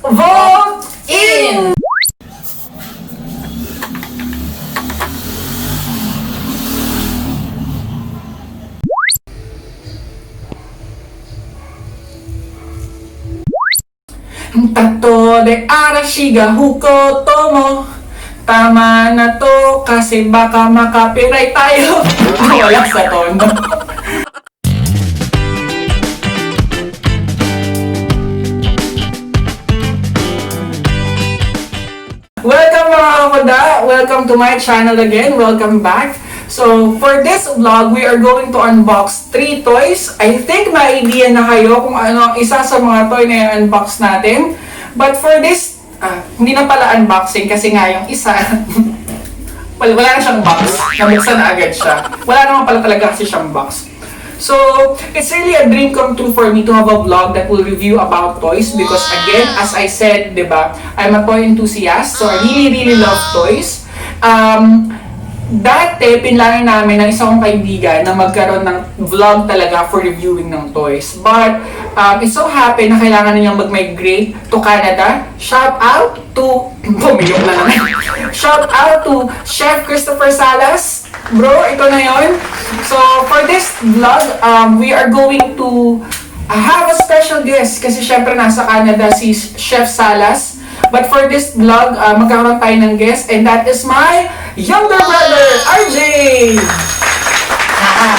Vote in! Tato de arashi ga hukoto mo. Tama na to kasi baka makapiright tayo. Wala sa tono. Welcome mga Kakuda! Welcome to my channel again. Welcome back. So, for this vlog, we are going to unbox 3 toys. I think may idea na kayo kung ano ang isa sa mga toy na i-unbox natin. But for this, hindi na pala unboxing kasi nga yung isa, wala na siyang box. Nabuksan na agad siya. Wala naman pala talaga kasi siyang box. So, it's really a dream come true for me to have a vlog that will review about toys because again, as I said, diba, I'm a toy enthusiast, so I really love toys. Dati, pinlano namin ng isang kaibigan na magkaroon ng vlog talaga for reviewing ng toys. But, it so happened na kailangan nilang mag-migrate to Canada. Shout out to, bumiyok na naman. Shout out to Chef Christopher Salas. Bro, ito na yon. So, for this vlog, we are going to have a special guest kasi syempre nasa Canada si Chef Salas. But for this vlog, magkakaroon tayo ng guest and that is my younger brother, RJ! Hi!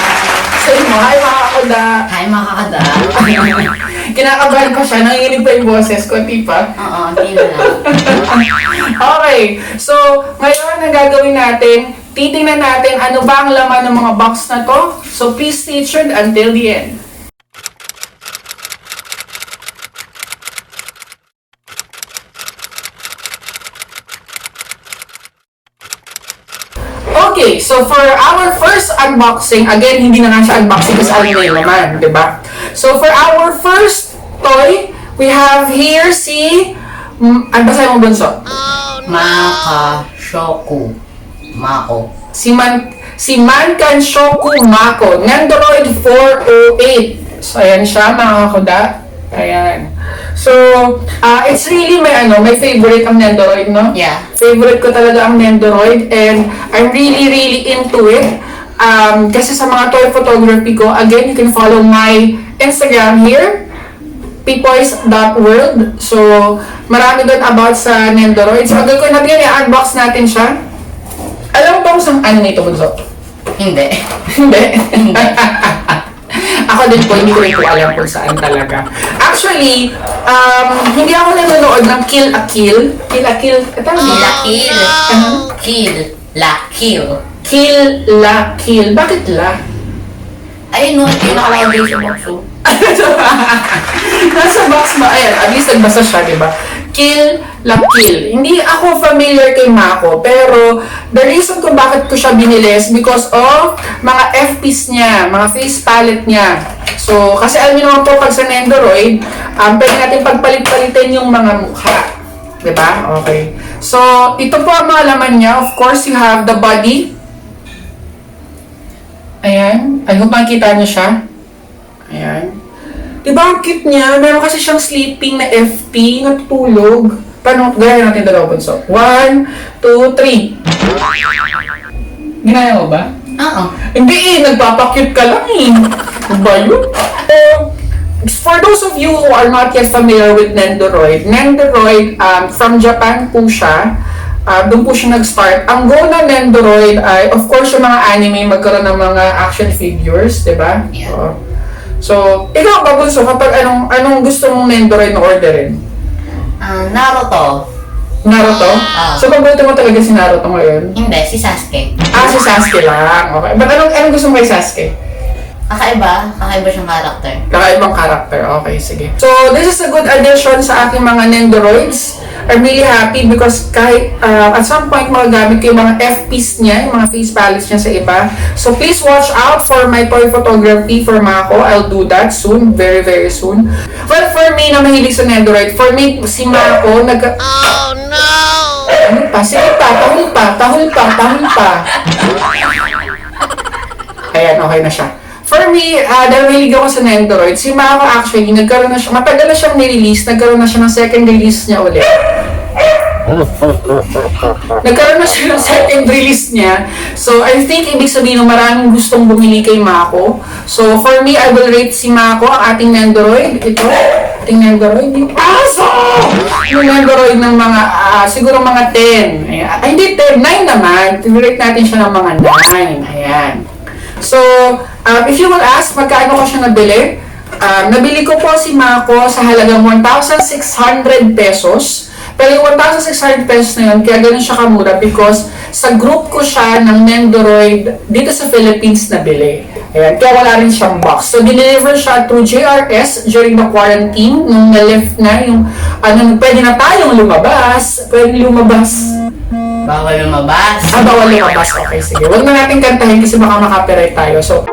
Say mo, hi mga Kakuda! Hi mga Kakuda! Kinakabahan pa siya, nanginginig pa yung boses ko, di pa? Oo, hindi na lang. Okay, so ngayon ang gagawin natin, titingnan natin ano ba ang laman ng mga box na to. So please stay tuned until the end. Okay, so for our first unboxing, again, hindi na nga siya unboxing kasi alam na yung laman, di ba? So for our first toy, we have here si... ano ba sa'yo mong bunso? Mankanshoku Mako. Si Mankanshoku Mako, Nendoroid 408. So ayan siya, mga Kakuda. Ayan. So, it's really my favorite ang Nendoroid, no? Yeah. Favorite ko talaga ang Nendoroid and I'm really into it. Kasi sa mga toy photography ko, again, you can follow my Instagram here, pipoys.world. So, marami doon about sa Nendoroid. So, agad ko natin i-unbox natin siya. Alam mo ba kung ano nito, Bunso? Hindi. Hindi? Hindi. Ako din po, hindi ko rin po alam kung saan talaga. Actually, hindi ako nanonood ng Kill a Kill. Kill a Kill? Ito na Kill la kill. Ano? Kill la kill. Kill la Kill. Bakit la? Ayun no, ito yung nakalagay sa box. Nasa box ba? Ayan, at least nagbasa siya, di ba? Kill la Kill. Hindi ako familiar kay Mako, pero the reason kung bakit ko siya binili is because of mga FPs niya, mga face palette niya. So, kasi alam niyo naman po, pag sa Nendoroid, pwede natin pagpalit-palitin yung mga mukha. Diba? Okay. So, ito po ang mga laman niya. Of course, you have the body. Ayan. I hope makikita niyo siya. Ayan. Diba ang cute niya? Meron kasi siyang sleeping na FP, natutulog. Paano? Gaya natin dalawa, Bunso. 1, 2, 3. Ginaya mo ba? Oo. Hindi nagpapakute ka lang eh. Ano ba yun? For those of you who are not yet familiar with Nendoroid, from Japan po siya. Doon po siya nag-start. Ang goal ng Nendoroid ay, of course, yung mga anime, magkaroon ng mga action figures, diba? Yeah. So, ikaw ba, Bunso, kapag anong gusto mong Nendoroid na orderin? Naruto. Naruto? So, paborito mo talaga si Naruto ngayon? Hindi, si Sasuke. Si Sasuke lang. Okay. But anong gusto mo kay Sasuke? Kakaiba siyang karakter. Kakaibang karakter. Okay, sige. So, this is a good addition sa aking mga Nendoroids. I'm really happy because kahit at some point magagamit ko yung mga FPs niya, yung mga face palettes niya sa iba. So, please watch out for my toy photography for Mako. I'll do that soon. Very soon. Well, for me na mahilig sa Nendoroid, for me, si Mako, Oh, no! Ano pa? Sige pa. Tahol pa. Ayan, okay na siya. For me, dahil mahilig ako sa Nendoroid, si Mako actually, nagkaroon na siya, matagal na siyang nirelease, nagkaroon na siya ng second release niya ulit. Nagkaroon na siya ng second release niya. So, I think ibig sabihin ng maraming gustong bumili kay Mako. So, for me, I will rate si Mako, ang ating Nendoroid. Ito, ating Nendoroid. Yung aso! Yung Nendoroid ng mga, siguro mga 10. Ayan. Ay, hindi 10, 9 naman. Rate natin siya ng mga 9. Ayan. So, if you will ask, magkano ko siya nabili? Nabili ko po si Mako sa halagang 1,600 pesos. Pero yung 1,600 pesos na yun, kaya ganun siya kamura because sa group ko siya ng Nendoroid dito sa Philippines nabili. Ayan, kaya wala rin siyang box. So, dineliver siya through JRS during the quarantine. Nung na-lift na yung, pwede na tayong lumabas. Pwede lumabas. Bawal lumabas. Bawal lumabas. Okay, sige. Huwag na natin kantahin kasi baka makapiright tayo. So,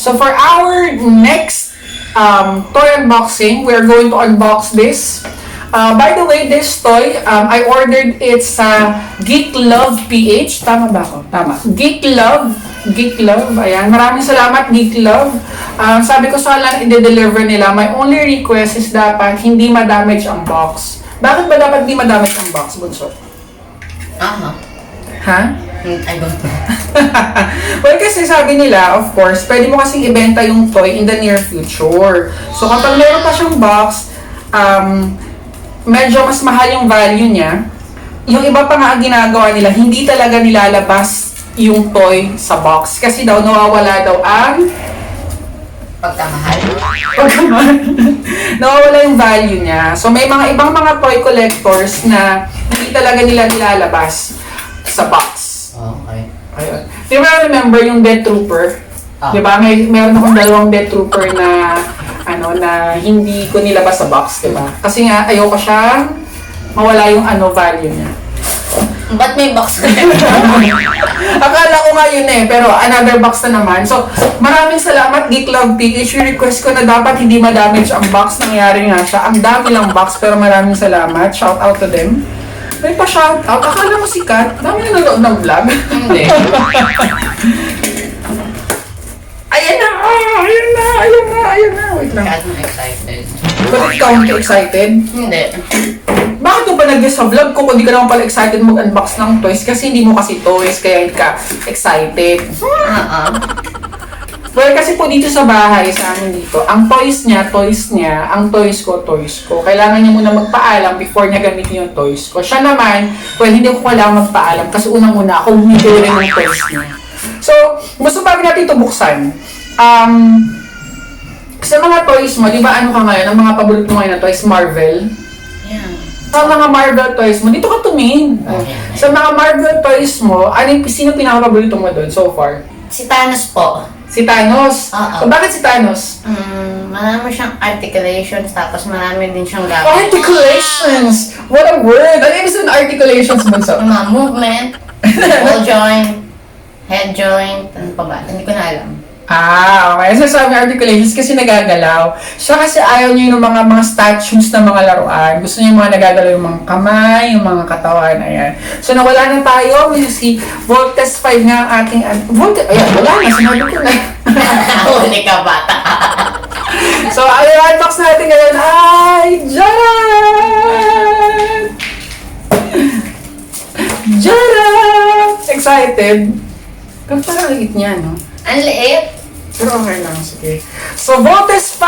So for our next toy unboxing, we are going to unbox this. By the way, this toy, I ordered it sa GeekLove PH. Tama ba ako? Tama. GeekLove. Ayan. Maraming salamat, GeekLove. Sabi ko sana i-deliver nila. My only request is dapat hindi ma-damage ang box. Bakit ba dapat hindi ma-damage ang box, Bunso? Ha? I don't know. Well, kasi sabi nila, of course, pwede mo kasing ibenta yung toy in the near future. So, kapag meron pa siyang box, medyo mas mahal yung value niya. Yung iba pa nga ang ginagawa nila, hindi talaga nilalabas yung toy sa box. Kasi daw, nawawala daw ang Pagkamahal. nawawala yung value niya. So, may mga ibang mga toy collectors na hindi talaga nila nilalabas sa box. Okay. Ayun. Di ba remember yung Death Trooper? Di ba? Meron akong dalawang Death Trooper na na hindi ko nilabas sa box, di ba? Kasi nga, ayoko siyang mawala yung value niya. Ba't may box ka? Akala ko nga yun pero another box na naman. So, maraming salamat, GeekLove PH. Yung request ko na dapat hindi ma-damage ang box. Nangyari nga siya. Ang dami lang box, pero maraming salamat. Shout out to them. May pa-shoutout. Akala mo sikat? Dami na nanonood ng vlog. Hindi. Ayan na! Wait lang. Masyadong excited. Bakit ikaw hindi excited? Hindi. Bakit mo pa nag-guess sa vlog ko kung di ka naman pala excited mag-unbox ng toys? Kasi hindi mo kasi toys, kaya hindi ka excited. Well, kasi po dito sa bahay, sa amin dito, ang toys niya, ang toys ko. Kailangan niya muna magpaalam before niya gamitin yung toys ko. Siya naman, well, hindi ko kailangan magpaalam kasi unang-una ako bumibili rin ng toys niya. So, gusto bago natin ito buksan. Sa mga toys mo, di ba ano ka ngayon, ang mga paborito mo ngayon na toys, Marvel? Yeah. Sa mga Marvel toys mo, dito ka tumingin. Sa mga Marvel toys mo, sino pinaka-paborito mo doon so far? Si Thanos po. Si Thanos? Oo. Bakit si Thanos? Marami siyang articulations, tapos marami din siyang gamit. Articulations! What a word! Ano ibig sabihin ng articulations mo sa? Mga movement, ball joint, head joint, ano pa ba? Hindi ko na alam. Okay. So sabi articulations kasi nagagalaw. Siya kasi ayaw niya yung mga statues na mga laruan. Gusto niya yung mga nagagalaw yung mga kamay, yung mga katawan. Ayan. So nawala na tayo. May si Voltes 5 nga ang ating... Ayan, wala na. Sinabi ko na. Huli ka, bata. So, ang unbox natin ngayon ay... Jaran! Jaran! Excited? Pero parang liit niya, no? Ang liit. Pero okay lang, sige. So, Voltes 5!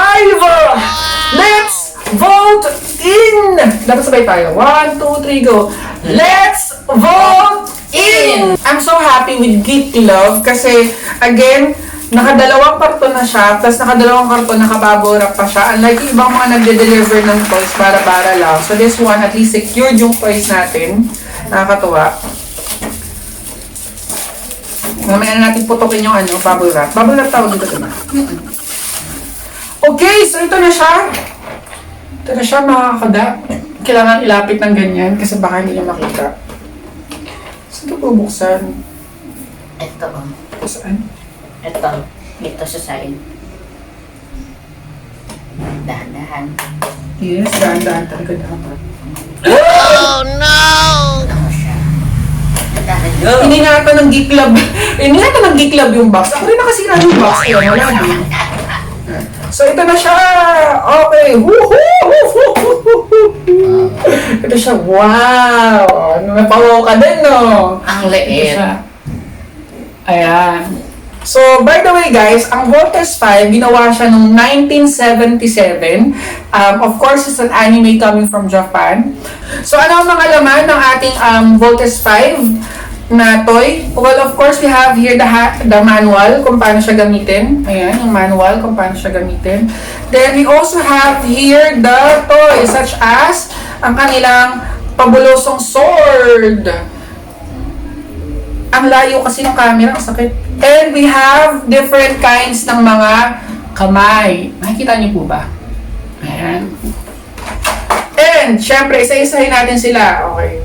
Let's vote in! Dapat sabay tayo. 1, 2, 3, go. Let's vote in! I'm so happy with GeekLove kasi, again, nakadalawang karton na siya, plus nakadalawang karton nakababora pa siya. Unlike ibang mga nagde-deliver ng toys, bara-bara lang. So this one, at least secured yung toys natin. Nakakatuwa. Mamaya na natin putokin yung bubble wrap. Bubble wrap tawag dito, diba? Okay, so ito na siya. Ito na siya, mga kakada. Kailangan ilapit ng ganyan kasi baka hindi niya makita. Saan ito bubuksan? Ito. Saan? Ito. Dito sa side. Dahan-dahan. Yes, dahan-dahan talaga dapat. Oh no! Ito siya. Dahan. Iningatan ng GeekLove. Iningatan ng GeekLove yung box. Ako rin nakasira yung box. Ayun, wala din. So, ito na siya. Okay. Ito siya. Wow. Napawaw ka din, no? Ang Ito liit. siya. Ayan. So, by the way guys, ang Voltes 5, ginawa siya noong 1977. Of course, it's an anime coming from Japan. So, ano ang mga laman ng ating Voltes 5 na toy? Well, of course, we have here the manual kung paano siya gamitin. Ayan, yung manual kung paano siya gamitin. Then, we also have here the toys such as ang kanilang pabulosong sword. Ang layo kasi ng camera, ang sakit. And we have different kinds ng mga kamay. Makikita niyo po ba? Ayan. And, syempre, isa-isahin natin sila. Okay.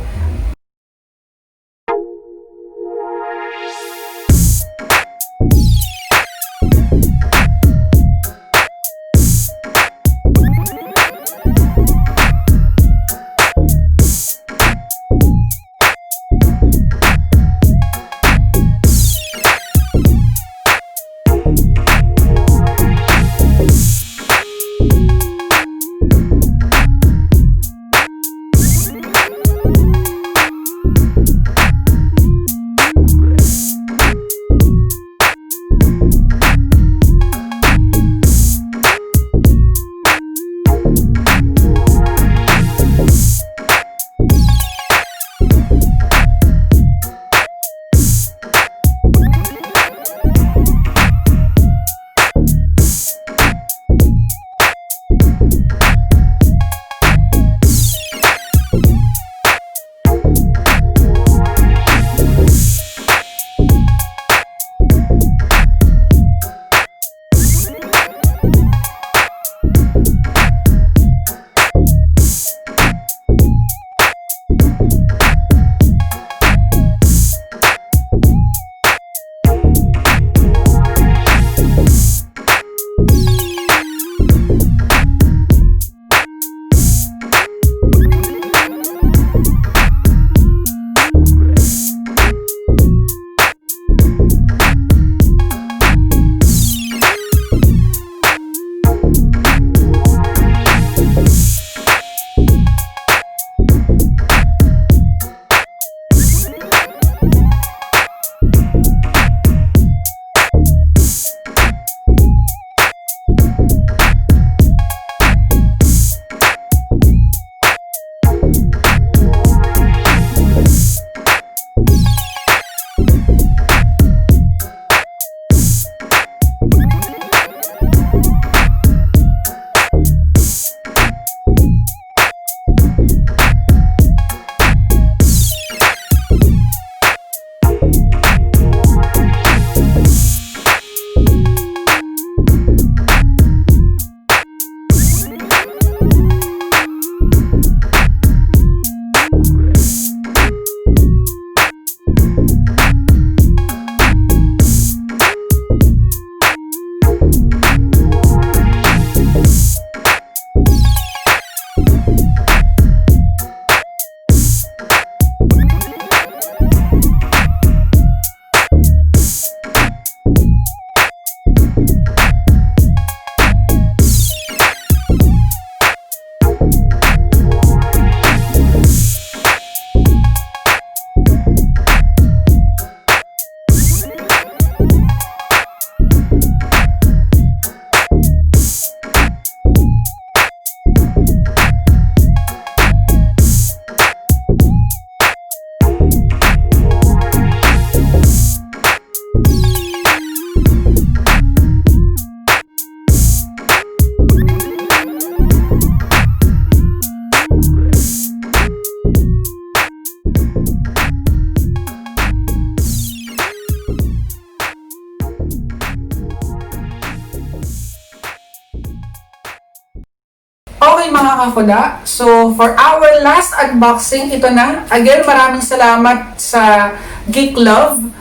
Okay mga kakuda, so for our last unboxing, ito na. Again, maraming salamat sa GeekLove.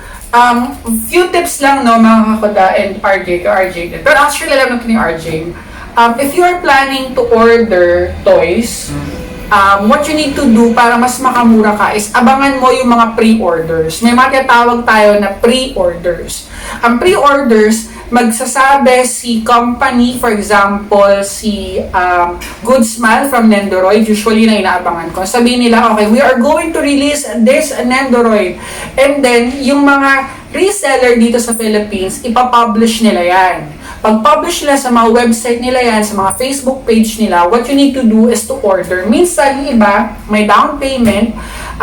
Few tips lang no mga kakuda and RJ din. Pero actually alam natin ni RJ. If you are planning to order toys, what you need to do para mas makamura ka is abangan mo yung mga pre-orders. May matatawag tayo na pre-orders. Ang pre-orders, magsasabi si company, for example, si Good Smile from Nendoroid, usually na inaabangan ko. Sabihin nila, okay, we are going to release this Nendoroid. And then, yung mga reseller dito sa Philippines, ipapublish nila yan. Pag-publish nila sa mga website nila yan, sa mga Facebook page nila, what you need to do is to order. Minsan, yung iba, may down payment.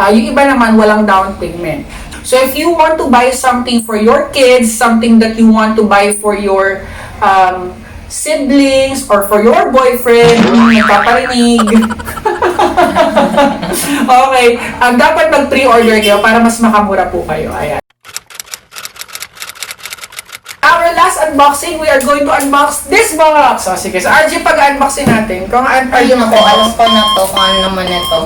Yung iba naman, walang down payment. So, if you want to buy something for your kids, something that you want to buy for your siblings, or for your boyfriend, nagpaparinig. Okay, dapat mag-pre-order kayo para mas makamura po kayo. Ayan. Our last unboxing, we are going to unbox this box. So, sige. So, RJ, pag-unboxing natin. Kung Ay, naku, alam ko na to kung ano naman ito.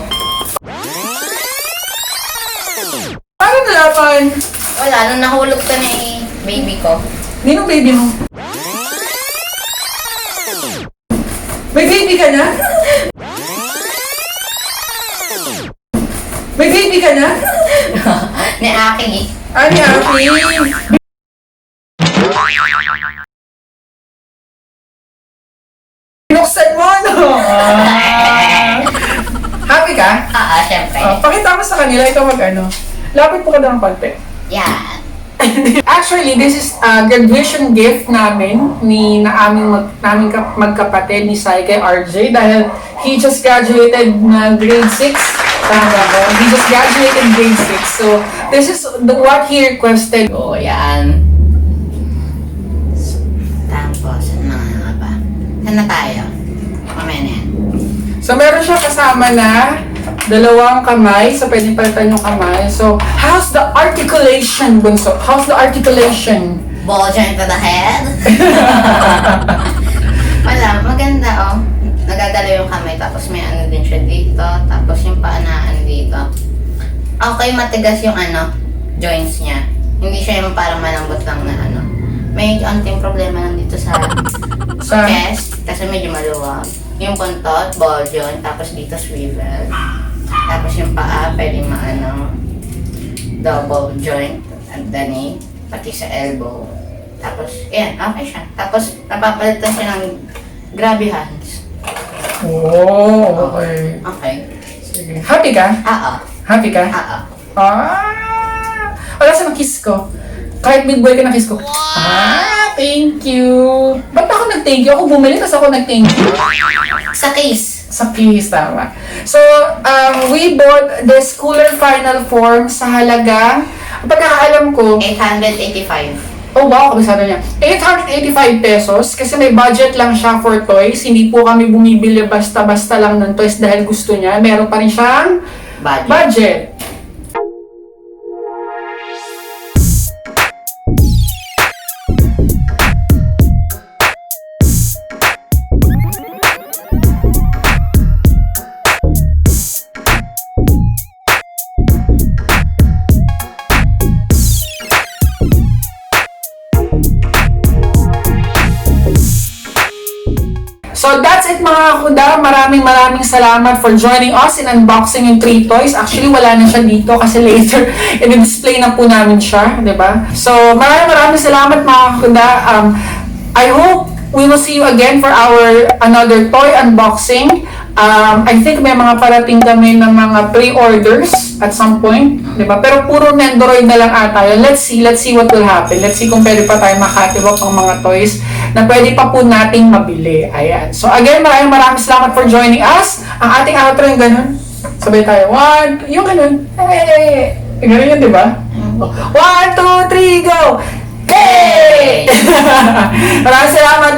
Paano nalaman? Wala, nung nahulog ka ni baby ko. Ninong baby mo? May baby ka na? May baby ka na? Ni Aki. Ani, Aki. Binuksan mo, no? Happy ka? Syempre. Pakita mo sa kanila, ito mag-ano. Lapit po ka daw ng konti. Yan. Actually, this is a graduation gift namin naming magkapatid ni Sai kay RJ dahil he just graduated na grade 6. Tama ba? He just graduated grade 6. So, this is what he requested. Oo, yan. Tapos, ano nga ba? Saan na tayo? Mamaya na yan. So, meron siya kasama na dalawang kamay. So, pwede palitan yung kamay. So, how's the articulation, Bunso? How's the articulation? Ball joint to the head. Wala, maganda oh. Nagagalaw yung kamay, tapos may ano din siya dito. Tapos yung paanaan dito. Okay, matigas yung ano, joints niya. Hindi siya yung parang malambot lang na ano. May anting problema lang dito sa chest, kasi medyo maluwag. Yung buntot, ball joint, tapos dito swivel. Tapos yung paa, pwede maano, double joint at the knee, pati sa elbow. Tapos, ayan, okay siya. Tapos, napapalitan siya ng grabby hands. Oh, okay. Okay. Sige. Happy ka? Oo. Happy ka? Oo. Wala sa kiss ko. Kahit big boy ka na kiss ko. Thank you. Ba't ako nag-thank you? Ako bumili, tapos ako nag-thank you. Sa case. Sa kiss, tama. So, we bought this cooler final form sa halaga, pagkakaalam ko, 885. oh wow, kabisado niya. 885 pesos kasi may budget lang siya for toys. Hindi po kami bumibili basta-basta lang ng toys dahil gusto niya. Meron pa rin siyang budget. So that's it mga kuda. Maraming salamat for joining us in unboxing yung 3 toys. Actually, wala na siya dito kasi later i-display na po namin siya, di ba? So maraming salamat mga kuda. I hope we will see you again for our another toy unboxing. I think may mga parating kami ng mga pre-orders at some point, di ba? Pero puro Nendoroid na lang ata yun. Let's see what will happen. Let's see kung pwede pa tayo makatibok ng mga toys na pwede pa po nating mabili. Ayan. So again, maraming salamat for joining us. Ang ating outro yung ganun. Sabay tayo. 1, yung ganun. Hey! Ganun yun, di ba? 1, 2, 3, go! Hey! Maraming salamat